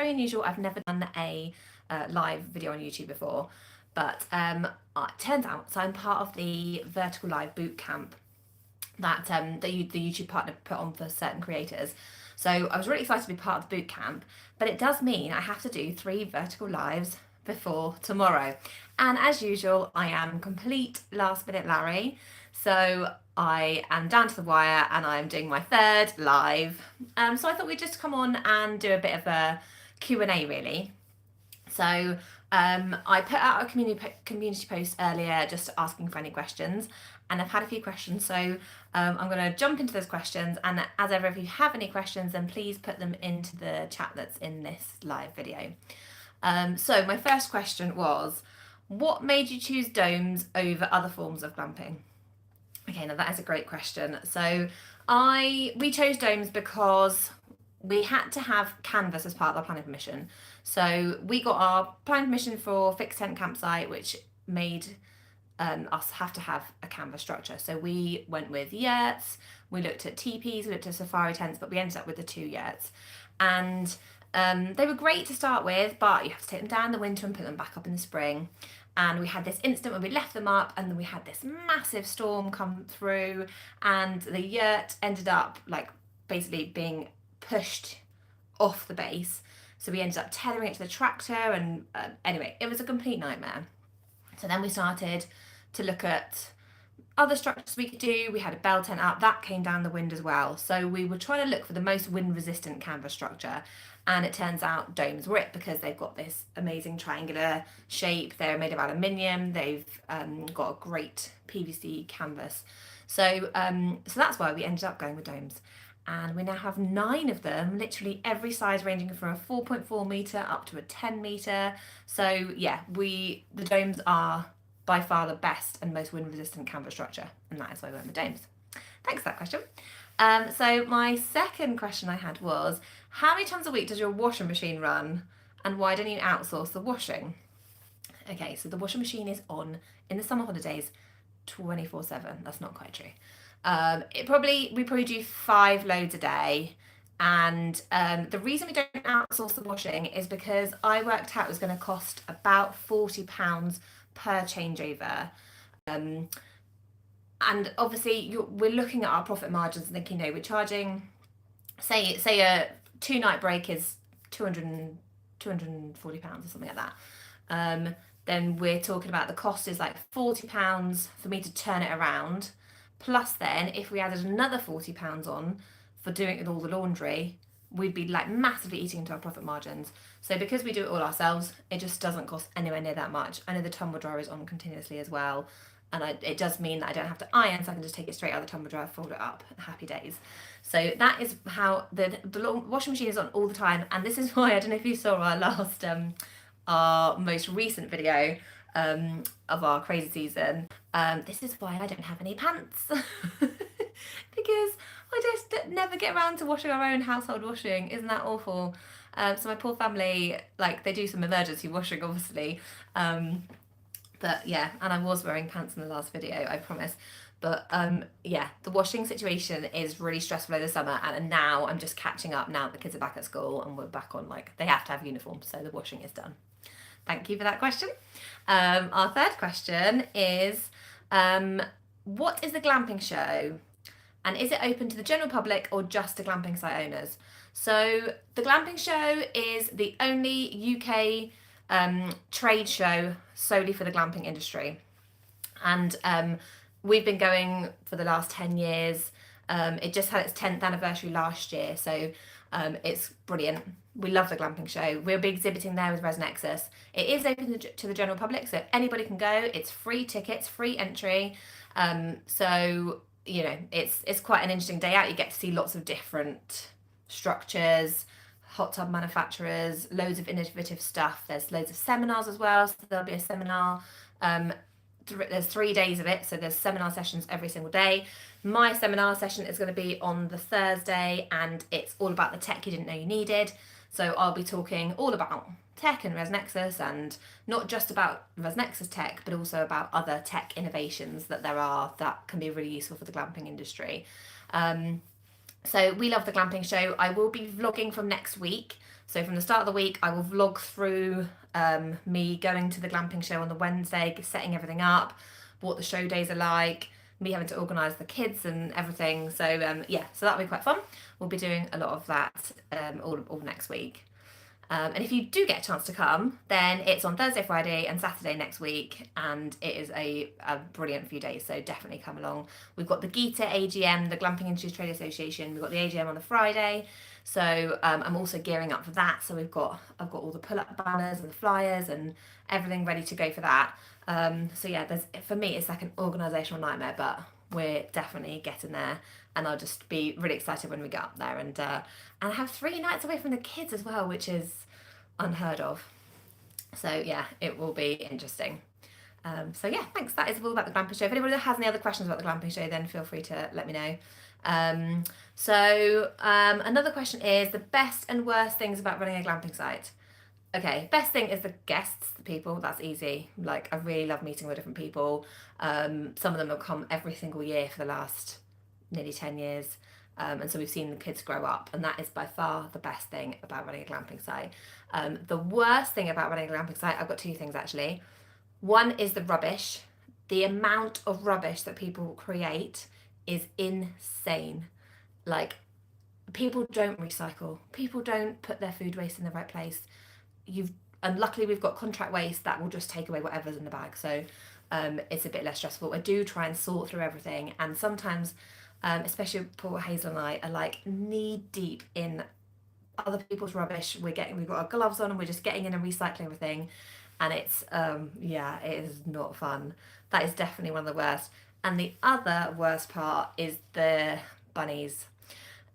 very unusual. I've never done a live video on YouTube before, but it turns out, so I'm part of the Vertical Live boot camp that the YouTube partner put on for certain creators. So I was really excited to be part of the boot camp, but it does mean I have to do 3 vertical lives before tomorrow. And as usual, I am complete last minute Larry. So I am down to the wire and I'm doing my 3rd live. So I thought we'd just come on and do a bit of a Q&A really. So I put out a community post earlier just asking for any questions, and I've had a few questions, so I'm going to jump into those questions, and as ever, if you have any questions, then please put them into the chat that's in this live video. So my first question was, what made you choose domes over other forms of glamping? Okay, now that is a great question. So we chose domes because we had to have canvas as part of our planning permission. So we got our planning permission for fixed tent campsite, which made us have to have a canvas structure. So we went with yurts, we looked at teepees, we looked at safari tents, but we ended up with the 2 yurts. And they were great to start with, but you have to take them down in the winter and put them back up in the spring. And we had this instant when we left them up, and then we had this massive storm come through, and the yurt ended up like basically being pushed off the base. So we ended up tethering it to the tractor, and anyway, it was a complete nightmare. So then we started to look at other structures we could do. We had a bell tent up, that came down the wind as well. So we were trying to look for the most wind resistant canvas structure, and it turns out domes were it, because they've got this amazing triangular shape. They're made of aluminium. They've got a great PVC canvas. So that's why we ended up going with domes. And we now have 9 of them, literally every size, ranging from a 4.4 metre up to a 10 metre. So yeah, the domes are by far the best and most wind resistant canvas structure, and that is why we went with domes. Thanks for that question. So my second question I had was, how many times a week does your washing machine run, and why don't you outsource the washing? Okay, so the washing machine is on in the summer holidays 24/7. That's not quite true. We probably do 5 loads a day, and the reason we don't outsource the washing is because I worked out it was going to cost about £40 per changeover, and obviously we're looking at our profit margins and thinking, we're charging, say a 2-night break is £240 or something like that. Then we're talking about the cost is like £40 for me to turn it around. Plus then, if we added another £40 on for doing it with all the laundry, we'd be like massively eating into our profit margins. So because we do it all ourselves, it just doesn't cost anywhere near that much. I know the tumble dryer is on continuously as well, and it does mean that I don't have to iron, so I can just take it straight out of the tumble dryer, fold it up, happy days. So that is how the washing machine is on all the time, and this is why, I don't know if you saw our last, our most recent video of our crazy season. This is why I don't have any pants. Because I just never get around to washing our own household washing. Isn't that awful? So my poor family, like, they do some emergency washing, obviously. But yeah, and I was wearing pants in the last video, I promise. But yeah, the washing situation is really stressful over the summer, and now I'm just catching up now that the kids are back at school and we're back on, like, they have to have uniforms, so the washing is done. Thank you for that question. Our third question is, what is the glamping show? And is it open to the general public or just to glamping site owners? So the glamping show is the only UK trade show solely for the glamping industry. And we've been going for the last 10 years. It just had its 10th anniversary last year, so it's brilliant. We love the glamping show. We'll be exhibiting there with ResNexus. It is open to the general public, so anybody can go. It's free tickets, free entry. So it's quite an interesting day out. You get to see lots of different structures, hot tub manufacturers, loads of innovative stuff. There's loads of seminars as well, so there'll be a seminar. There's 3 days of it, so there's seminar sessions every single day. My seminar session is going to be on the Thursday, and it's all about the tech you didn't know you needed. So I'll be talking all about tech and ResNexus, and not just about ResNexus tech, but also about other tech innovations that there are that can be really useful for the glamping industry. So we love the glamping show. I will be vlogging from next week. So from the start of the week, I will vlog through me going to the glamping show on the Wednesday, setting everything up, what the show days are like, me having to organise the kids and everything. So yeah, so that'll be quite fun. We'll be doing a lot of that all next week. And if you do get a chance to come, then it's on Thursday, Friday, and Saturday next week, and it is a brilliant few days. So definitely come along. We've got the GITA AGM, the Glamping Industry Trade Association. We've got the AGM on the Friday, so I'm also gearing up for that. So I've got all the pull-up banners and the flyers and everything ready to go for that. So yeah, for me it's like an organisational nightmare, but we're definitely getting there, and I'll just be really excited when we get up there, and I have 3 nights away from the kids as well, which is unheard of. So yeah, it will be interesting. So yeah, thanks. That is all about the glamping show. If anybody has any other questions about the glamping show, then feel free to let me know. Another question is the best and worst things about running a glamping site. Okay, best thing is the guests, the people. That's easy. Like, I really love meeting with different people. Some of them have come every single year for the last nearly 10 years. And so we've seen the kids grow up, and that is by far the best thing about running a glamping site. The worst thing about running a glamping site, I've got 2 things actually. One is the rubbish. The amount of rubbish that people create is insane. Like, people don't recycle. People don't put their food waste in the right place. And luckily we've got contract waste that will just take away whatever's in the bag. So it's a bit less stressful. I do try and sort through everything, and sometimes especially poor Hazel and I are like knee deep in other people's rubbish. We've got our gloves on and we're just getting in and recycling everything, and it's yeah, it is not fun. That is definitely one of the worst. And the other worst part is the bunnies.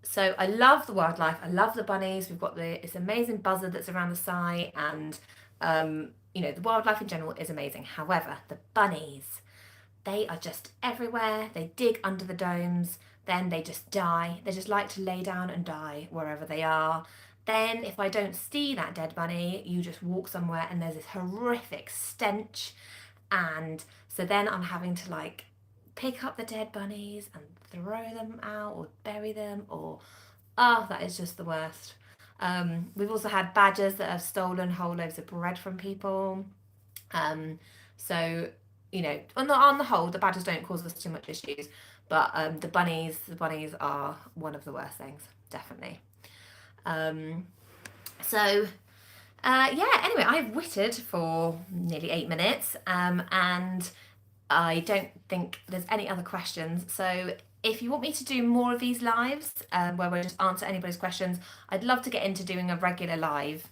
So I love the wildlife, I love the bunnies. We've got this amazing buzzard that's around the site, and the wildlife in general is amazing. However, the bunnies, they are just everywhere. They dig under the domes, then they just die. They just like to lay down and die wherever they are. Then if I don't see that dead bunny, you just walk somewhere and there's this horrific stench. And so then I'm having to like pick up the dead bunnies and throw them out or bury them, or that is just the worst. We've also had badgers that have stolen whole loaves of bread from people. So on the whole, the badgers don't cause us too much issues, but the bunnies are one of the worst things, definitely. Anyway, I've witted for nearly 8 minutes, and I don't think there's any other questions. So if you want me to do more of these lives where we just answer anybody's questions, I'd love to get into doing a regular live,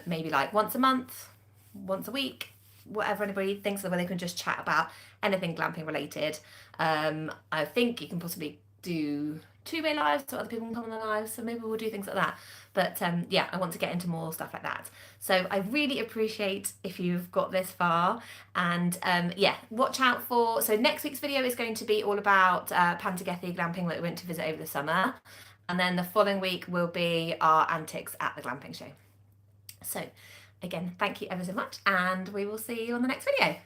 maybe like once a month, once a week, whatever anybody thinks of, where they can just chat about anything glamping related. I think you can possibly do 2-way lives so other people can come on the lives, so maybe we'll do things like that. But yeah, I want to get into more stuff like that. So I really appreciate if you've got this far, and yeah, watch out for, so next week's video is going to be all about Pantagethi glamping that we went to visit over the summer, and then the following week will be our antics at the glamping show. So again, thank you ever so much, and we will see you on the next video.